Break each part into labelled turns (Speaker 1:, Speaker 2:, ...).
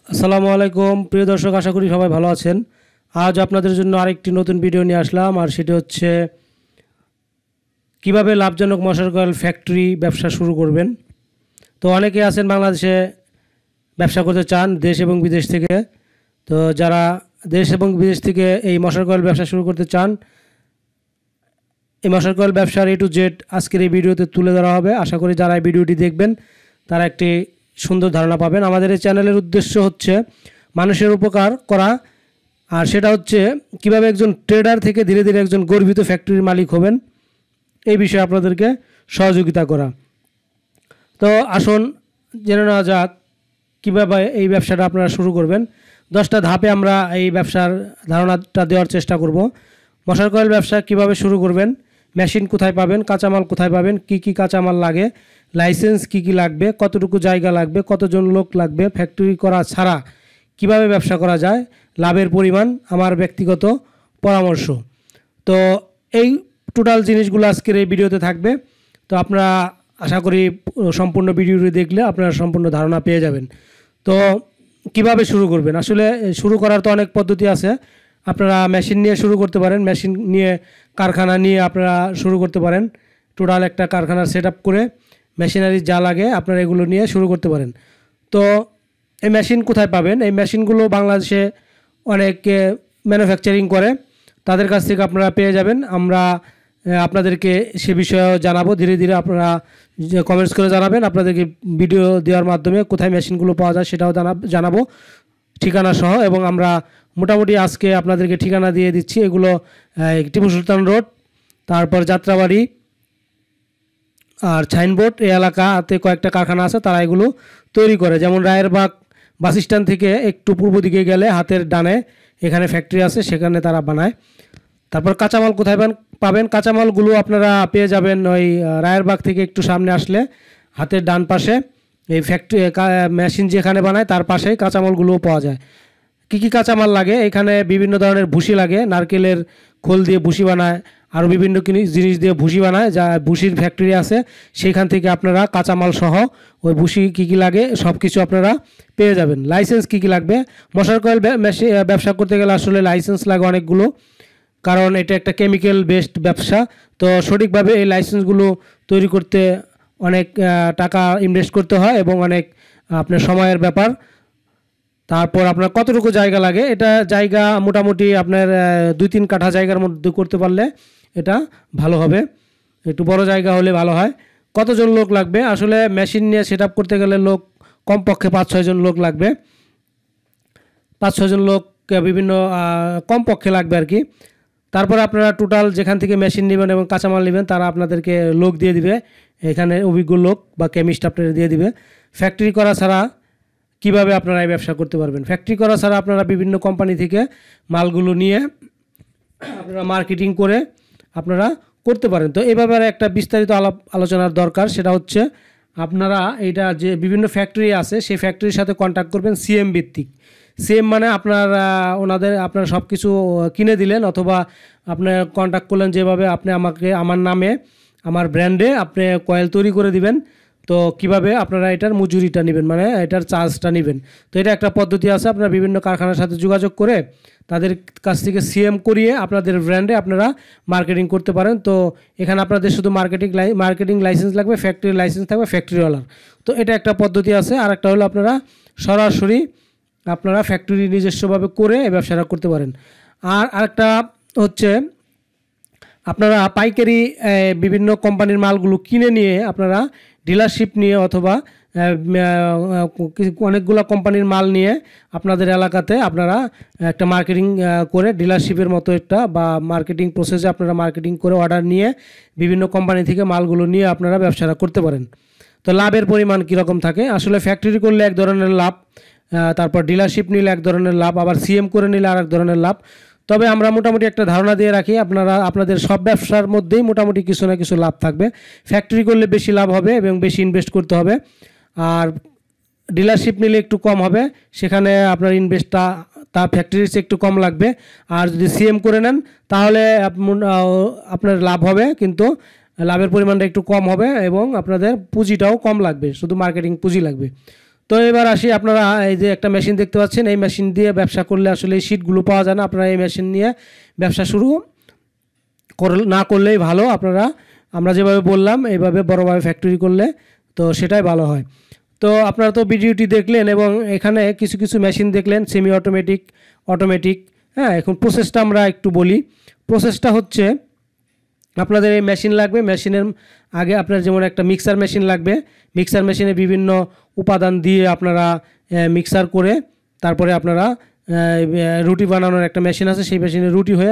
Speaker 1: আসসালামু আলাইকুম প্রিয় দর্শক, আশা করি সবাই ভালো আছেন। আজ আপনাদের জন্য আরেকটি নতুন ভিডিও নিয়ে আসলাম, আর সেটি হচ্ছে কিভাবে লাভজনক মশার কয়েল ফ্যাক্টরি ব্যবসা শুরু করবেন। তো অনেকে আছেন বাংলাদেশে ব্যবসা করতে চান, দেশ এবং বিদেশ থেকে। তো যারা দেশ এবং বিদেশ থেকে এই মশার কয়েল ব্যবসা শুরু করতে চান, এই মশার কয়েল ব্যবসার A to Z আজকের এই ভিডিওতে তুলে ধরা হবে। আশা করি যারা এই ভিডিওটি দেখবেন তারা একটি সুন্দর ধারণা পাবেন। আমাদের এই চ্যানেলের উদ্দেশ্য হচ্ছে মানুষের উপকার করা, আর সেটা হচ্ছে কিভাবে একজন ট্রেডার থেকে ধীরে ধীরে একজন গর্বিত ফ্যাক্টরির মালিক হবেন, এই বিষয়ে আপনাদেরকে সহযোগিতা করা। তো আসুন জেনে নেওয়া যাক কীভাবে এই ব্যবসাটা আপনারা শুরু করবেন। 10টা ধাপে আমরা এই ব্যবসার ধারণাটা দেওয়ার চেষ্টা করব। মশার কয়েল ব্যবসা কিভাবে শুরু করবেন, মেশিন কোথায় পাবেন, কাঁচামাল কোথায় পাবেন, কি কি কাঁচামাল লাগে, লাইসেন্স কি কি লাগবে, কতটুকু জায়গা লাগবে, কতজন লোক লাগবে, ফ্যাক্টরি করা ছাড়া কিভাবে ব্যবসা করা যায়, লাভের পরিমাণ, আমার ব্যক্তিগত পরামর্শ। তো এই টোটাল জিনিসগুলো আজকের এই ভিডিওতে থাকবে। তো আপনারা আশা করি সম্পূর্ণ ভিডিওটি দেখলে আপনারা সম্পূর্ণ ধারণা পেয়ে যাবেন। তো কিভাবে শুরু করবেন, আসলে শুরু করার তো অনেক পদ্ধতি আছে। আপনারা মেশিন নিয়ে শুরু করতে পারেন, মেশিন নিয়ে কারখানা নিয়ে আপনারা শুরু করতে পারেন। টোটাল একটা কারখানার সেট আপ করে মেশিনারি যা লাগে আপনারা এগুলো নিয়ে শুরু করতে পারেন। তো এই মেশিন কোথায় পাবেন? এই মেশিনগুলো বাংলাদেশে অনেকে ম্যানুফ্যাকচারিং করে, তাদের কাছ থেকে আপনারা পেয়ে যাবেন। আমরা আপনাদেরকে সে বিষয়ে জানাবো। ধীরে ধীরে আপনারা কমেন্টস করে জানাবেন, আপনাদেরকে ভিডিও দেওয়ার মাধ্যমে কোথায় মেশিনগুলো পাওয়া যায় সেটাও জানাবো ঠিকানা সহ। এবং আমরা মোটামুটি আজকে আপনাদেরকে ঠিকানা দিয়ে দিচ্ছি। এগুলো টিপু সুলতান রোড, তারপর যাত্রাবাড়ি আর সাইনবোর্ড, এই এলাকাতে কয়েকটা কারখানা আছে, তারা এগুলো তৈরি করে। যেমন রায়েরবাগ বাস স্ট্যান্ড থেকে একটু পূর্ব দিকে গেলে হাতের ডানে এখানে ফ্যাক্টরি আছে, সেখানে তারা বানায়। তারপর কাঁচামাল কোথায় পাবেন? কাঁচামালগুলো আপনারা পেয়ে যাবেন ওই রায়েরবাগ থেকে একটু সামনে আসলে হাতের ডান পাশে এই ফ্যাক্টরি মেশিন যেখানে বানায় তার পাশেই কাঁচামালগুলোও পাওয়া যায়। কী কী কাঁচামাল লাগে? এখানে বিভিন্ন ধরনের ভুসি লাগে, নারকেলের খোল দিয়ে ভুসি বানায়, আরও বিভিন্ন জিনিস দিয়ে ভুসি বানায়, যা ভুসির ফ্যাক্টরি আছে সেইখান থেকে আপনারা কাঁচামাল সহ ওই ভুসি কী কী লাগে সব কিছু আপনারা পেয়ে যাবেন। লাইসেন্স কী কী লাগবে? মশার কয়েল ব্যবসা করতে গেলে আসলে লাইসেন্স লাগে অনেকগুলো, কারণ এটা একটা কেমিক্যাল বেসড ব্যবসা। তো সঠিকভাবে এই লাইসেন্সগুলো তৈরি করতে অনেক টাকা ইনভেস্ট করতে হয় এবং অনেক আপনার সময়ের ব্যাপার। তারপর আপনার কতটুকু জায়গা লাগে? এটা জায়গা মোটামুটি আপনার 2-3 কাঠা জায়গার মধ্যে করতে পারলে এটা ভালো হবে, একটু বড় জায়গা হলে ভালো হয়। কতজন লোক লাগবে? আসলে মেশিন নিয়ে সেট আপ করতে গেলে লোক কমপক্ষে 5-6 জন লোক লাগবে। 5-6 জন লোক বিভিন্ন কমপক্ষে লাগবে আর কি। তারপর আপনারা টোটাল যেখান থেকে মেশিন নেবেন এবং কাঁচামাল নেবেন তারা আপনাদেরকে লোক দিয়ে দিবে, এখানে অভিজ্ঞ লোক বা কেমিস্ট আপনারা দিয়ে দিবে। ফ্যাক্টরি করা ছাড়া কিভাবে আপনারা এই ব্যবসা করতে পারবেন? ফ্যাক্টরি করা ছাড়া আপনারা বিভিন্ন কোম্পানি থেকে মালগুলো নিয়ে আপনারা মার্কেটিং করে আপনারা করতে পারেন। তো এই ব্যাপারে একটা বিস্তারিত আলোচনার দরকার। সেটা হচ্ছে আপনারা এটা যে বিভিন্ন ফ্যাক্টরি আছে সেই ফ্যাক্টরির সাথে কন্ট্যাক্ট করবেন সিএম ভিত্তিক। সিএম মানে আপনারা সব কিছু কিনে দিলেন, অথবা আপনার কন্ট্যাক্ট করলেন যেভাবে আপনি আমার নামে আমার ব্র্যান্ডে আপনি কয়েল তৈরি করে দিবেন। তো কিভাবে আপনারা এটার মজুরিটা নেবেন, মানে এটার চার্জটা নেবেন। তো এটা একটা পদ্ধতি আছে। আপনারা বিভিন্ন কারখানার সাথে যোগাযোগ করে তাদের কাছ থেকে সিএম করিয়ে আপনাদের ব্র্যান্ডে আপনারা মার্কেটিং করতে পারেন। তো এখানে আপনাদের শুধু মার্কেটিং লাইসেন্স লাগবে, ফ্যাক্টরি লাইসেন্স থাকবে ফ্যাক্টরিওয়ালার। তো এটা একটা পদ্ধতি আছে। আর একটা হলো আপনারা সরাসরি আপনারা ফ্যাক্টরি নিজস্বভাবে করে এই ব্যবসাটা করতে পারেন। আর আরেকটা হচ্ছে আপনারা পাইকারি বিভিন্ন কোম্পানির মালগুলো কিনে নিয়ে আপনারা ডিলারশিপ নিয়ে অথবা অনেকগুলো কোম্পানির মাল নিয়ে আপনাদের এলাকাতে আপনারা একটা মার্কেটিং করে ডিলারশিপের মতো একটা বা মার্কেটিং প্রসেসে আপনারা মার্কেটিং করে অর্ডার নিয়ে বিভিন্ন কোম্পানি থেকে মালগুলো নিয়ে আপনারা ব্যবসাটা করতে পারেন। তো লাভের পরিমাণ কীরকম থাকে? আসলে ফ্যাক্টরি করলে এক ধরনের লাভ, তারপর ডিলারশিপ নিলে এক ধরনের লাভ, আবার সিএম করে নিলে আর এক ধরনের লাভ। তবে আমরা মোটামুটি একটা ধারণা দিয়ে রাখি, আপনাদের সব ব্যবসার মধ্যেই মোটামুটি কিছু না কিছু লাভ থাকবে। ফ্যাক্টরি করলে বেশি লাভ হবে এবং বেশি ইনভেস্ট করতে হবে, আর ডিলারশিপ নিলে একটু কম হবে, সেখানে আপনার ইনভেস্টটা তার ফ্যাক্টরির চেয়ে একটু কম লাগবে। আর যদি সিএম করে নেন তাহলে আপনার লাভ হবে, কিন্তু লাভের পরিমাণটা একটু কম হবে এবং আপনাদের পুঁজিটাও কম লাগবে, শুধু মার্কেটিং পুঁজি লাগবে। তো এবার আসি, আপনারা এই যে একটা মেশিন দেখতে পাচ্ছেন, এই মেশিন দিয়ে ব্যবসা করলে আসলে এই শীটগুলো পাওয়া যায় না। আপনারা এই মেশিন নিয়ে ব্যবসা শুরু না করলেই ভালো। আমরা যেভাবে বললাম এইভাবে বড়োভাবে ফ্যাক্টরি করলে তো সেটাই ভালো হয়। তো আপনারা তো ভিডিওটি দেখলেন এবং এখানে কিছু কিছু মেশিন দেখলেন, সেমি অটোমেটিক, অটোমেটিক। হ্যাঁ, এখন প্রসেসটা আমরা একটু বলি। প্রসেসটা হচ্ছে, আপনাদের এই মেশিন লাগবে। মেশিনের আগে আপনার যেমন একটা মিক্সার মেশিন লাগবে। মিক্সার মেশিনে বিভিন্ন উপাদান দিয়ে আপনারা মিক্সার করে তারপরে আপনারা রুটি বানানোর একটা মেশিন আছে, সেই মেশিনে রুটি হয়ে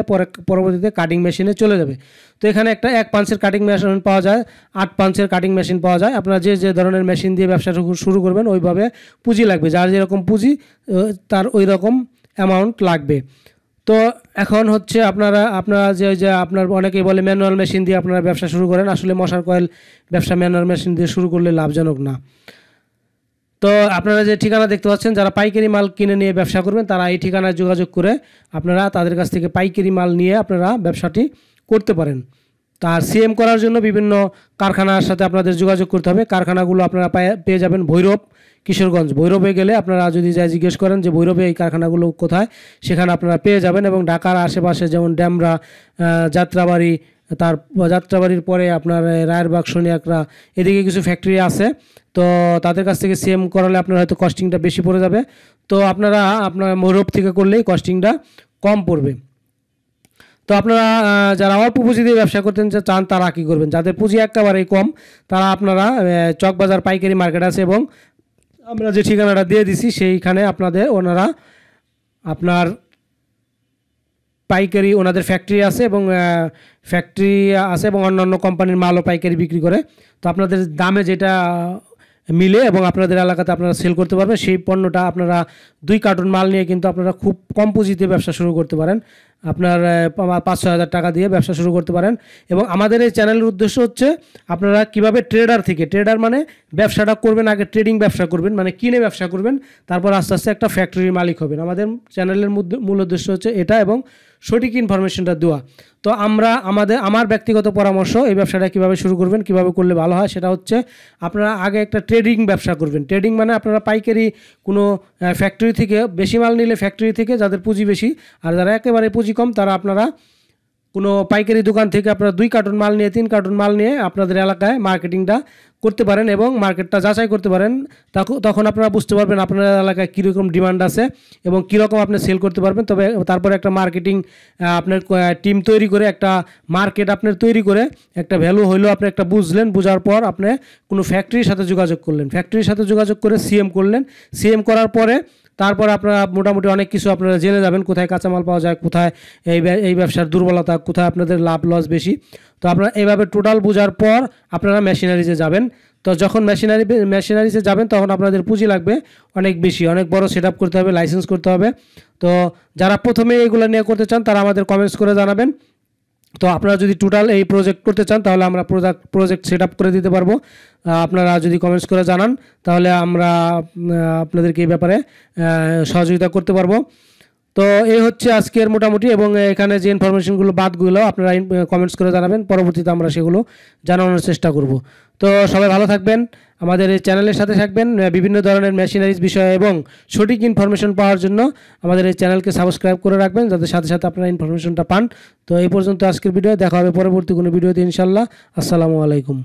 Speaker 1: পরবর্তীতে কাটিং মেশিনে চলে যাবে। তো এখানে একটা 1 পাঞ্চের কাটিং মেশিন পাওয়া যায়, 8 পাঞ্চের কাটিং মেশিন পাওয়া যায়। আপনারা যে ধরনের মেশিন দিয়ে ব্যবসা শুরু করবেন ওইভাবে পুঁজি লাগবে, যার যেরকম পুঁজি তার ওই রকম অ্যামাউন্ট লাগবে। তো এখন হচ্ছে আপনারা যে আপনার অনেকেই বলে ম্যানুয়াল মেশিন দিয়ে আপনারা ব্যবসা শুরু করেন। আসলে মশার কয়েল ব্যবসা ম্যানুয়াল মেশিন দিয়ে শুরু করলে লাভজনক না। তো আপনারা যে ঠিকানা দেখতে পাচ্ছেন, যারা পাইকারি মাল কিনে নিয়ে ব্যবসা করবেন তারা এই ঠিকানায় যোগাযোগ করে আপনারা তাদের কাছ থেকে পাইকারি মাল নিয়ে আপনারা ব্যবসাটি করতে পারেন। তার সিএম করার জন্য বিভিন্ন কারখানার সাথে আপনাদের যোগাযোগ করতে হবে। কারখানাগুলো আপনারা পেয়ে যাবেন ভৈরব, কিশোরগঞ্জ। ভৈরবে গেলে আপনারা যদি জিজ্ঞেস করেন যে ভৈরবে এই কারখানাগুলো কোথায়, সেখানে আপনারা পেয়ে যাবেন। এবং ঢাকার আশেপাশে যেমন ড্যামরা, যাত্রাবাড়ি, তার যাত্রাবাড়ির পরে আপনার রায়েরবাগ, সোনিয়াকড়া, এদিকে কিছু ফ্যাক্টরি আছে। তো তাদের কাছ থেকে সিএম করালে আপনার হয়তো কস্টিংটা বেশি পড়ে যাবে। তো আপনার ভৈরব থেকে করলেই কস্টিংটা কম পড়বে। তো আপনারা যারা অল্প পুঁজি দিয়ে ব্যবসা করতে চান তারা কী করবেন? যাদের পুঁজি একেবারেই কম তারা আপনারা চকবাজার পাইকারি মার্কেট আছে এবং আমরা যে ঠিকানাটা দিয়ে দিছি সেইখানে ওনারা আপনার পাইকারি, ওনাদের ফ্যাক্টরি আছে এবং অন্যান্য কোম্পানির মালও পাইকারি বিক্রি করে। তো আপনাদের দামে যেটা মিলে এবং আপনাদের এলাকাতে আপনারা সেল করতে পারবেন, সেই পণ্যটা আপনারা 2 কার্টুন মাল নিয়ে কিন্তু আপনারা খুব কম পুঁজিতে ব্যবসা শুরু করতে পারেন। আপনার 5-6 হাজার টাকা দিয়ে ব্যবসা শুরু করতে পারেন। এবং আমাদের এই চ্যানেলের উদ্দেশ্য হচ্ছে আপনারা কিভাবে ট্রেডার মানে ব্যবসাটা করবেন, আগে ট্রেডিং ব্যবসা করবেন, মানে কিনে ব্যবসা করবেন, তারপর আস্তে আস্তে একটা ফ্যাক্টরির মালিক হবেন। আমাদের চ্যানেলের মূল উদ্দেশ্য হচ্ছে এটা এবং সঠিক ইনফরমেশনটা দেওয়া। তো আমার ব্যক্তিগত পরামর্শ, এই ব্যবসাটা কিভাবে শুরু করবেন, কিভাবে করলে ভালো হয়, সেটা হচ্ছে আপনারা আগে একটা ট্রেডিং ব্যবসা করবেন। ট্রেডিং মানে আপনারা পাইকারি কোনো ফ্যাক্টরি থেকে বেশি মাল নিলে ফ্যাক্টরি থেকে, যাদের পুঁজি বেশি, আর যারা একেবারে পুঁজি কম তারা আপনারা কোনো পাইকারি দোকান থেকে আপনারা 2 কার্টুন মাল নিয়ে 3 কার্টুন মাল নিয়ে আপনাদের এলাকায় মার্কেটিংটা করতে পারেন এবং মার্কেটটা যাচাই করতে পারেন। তখন আপনারা বুঝতে পারবেন আপনার এলাকায় কীরকম ডিমান্ড আছে এবং কীরকম আপনি সেল করতে পারবেন। তারপরে একটা মার্কেটিং আপনার টিম তৈরি করে, একটা মার্কেট আপনার তৈরি করে, একটা ভ্যালু হইলো আপনি একটা বুঝার পর আপনি কোনো ফ্যাক্টরির সাথে যোগাযোগ করলেন, ফ্যাক্টরির সাথে যোগাযোগ করে সিএম করলেন। সিএম করার পরে তারপর আপনারা মোটামুটি অনেক কিছু আপনারা জেনে যাবেন, কোথায় কাঁচামাল পাওয়া যায়, কোথায় এই ব্যবসার দুর্বলতা, কোথায় আপনাদের লাভ লস বেশি। তো আপনারা এইভাবে টোটাল বোঝার পর আপনারা মেশিনারিজে যাবেন। তো যখন মেশিনারিজে যাবেন তখন আপনাদের পুঁজি লাগবে অনেক বেশি, অনেক বড় সেট আপ করতে হবে, লাইসেন্স করতে হবে। তো যারা প্রথমে এইগুলো নিয়ে করতে চান তারা আমাদের কমেন্টস করে জানাবেন। তো আপনারা যদি টোটাল এই প্রজেক্ট করতে চান তাহলে আমরা প্রজেক্ট সেট আপ করে দিতে পারবো। আপনারা যদি কমেন্টস করে জানান তাহলে আমরা আপনাদেরকে এই ব্যাপারে সহযোগিতা করতে পারবো। তো এই হচ্ছে আজকের মোটামুটি, এবং এখানে যে ইনফরমেশনগুলো বাদগুলো আপনারা কমেন্টস করে জানাবেন, পরবর্তীতে আমরা সেগুলো জানানোর চেষ্টা করব। তো সবাই ভালো থাকবেন, আমাদের এই চ্যানেলের সাথে থাকবেন। বিভিন্ন ধরনের মেশিনারিজ বিষয় এবং সঠিক ইনফরমেশন পাওয়ার জন্য আমাদের এই চ্যানেলকে সাবস্ক্রাইব করে রাখবেন, যাতে সাথে সাথে আপনারা ইনফরমেশনটা পান। তো এই পর্যন্ত আজকের ভিডিও, দেখা হবে পরবর্তী কোনো ভিডিওতে ইনশাল্লাহ। আসসালামু আলাইকুম।